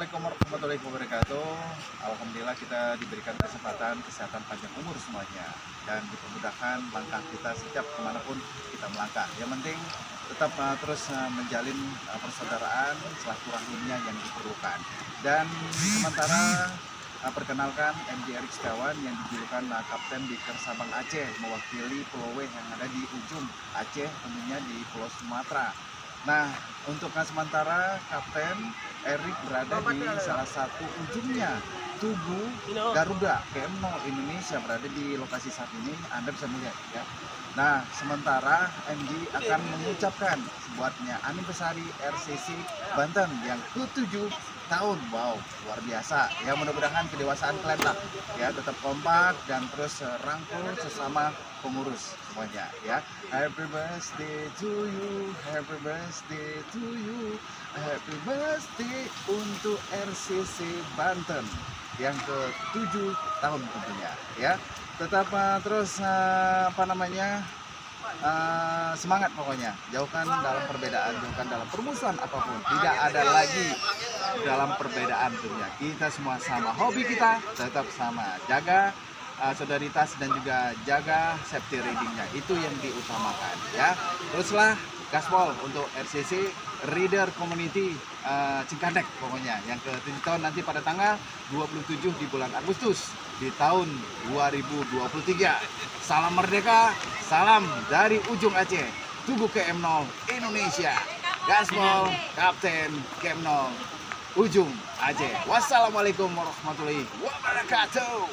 Assalamualaikum warahmatullahi wabarakatuh. Alhamdulillah kita diberikan kesempatan kesehatan panjang umur semuanya dan dipermudahkan langkah kita setiap kemanapun kita melangkah. Yang penting tetap terus menjalin persaudaraan silaturahimnya yang diperlukan. Dan sementara perkenalkan MD Erik Setiawan yang dijulukan Kapten di Kersabang Aceh, mewakili Pulau W yang ada di ujung Aceh, tentunya di Pulau Sumatera. Nah, untuk sementara Kapten Erik berada di salah satu ujungnya Tugu Garuda KM0 Indonesia, berada di lokasi saat ini. Anda bisa melihat ya. Nah, sementara MD akan mengucapkan sebuatnya anniversary RCC Banten yang ke-7 tahun. Wow, luar biasa ya. Mudah-mudahan kedewasaan kalian lah ya, tetap kompak dan terus rangkul sesama pengurus semuanya ya. Happy birthday to you, happy birthday to you, happy birthday untuk RCC Banten yang ke-7 tahun tentunya ya. Tetap terus semangat pokoknya. Jauhkan dalam perbedaan, jauhkan dalam permusuhan apapun. Tidak ada lagi dalam perbedaan dunia. Kita semua sama, hobi kita tetap sama. Jaga solidaritas dan juga jaga safety readingnya. Itu yang diutamakan ya. Teruslah gaspol untuk RCC Reader Community Cikadek pokoknya yang ke-7 tahun nanti pada tanggal 27 di bulan Agustus di tahun 2023. Salam merdeka, salam dari ujung Aceh, Tugu KM0 Indonesia. Gaspol Kapten KM0 ujung Aceh. Wassalamualaikum warahmatullahi wabarakatuh.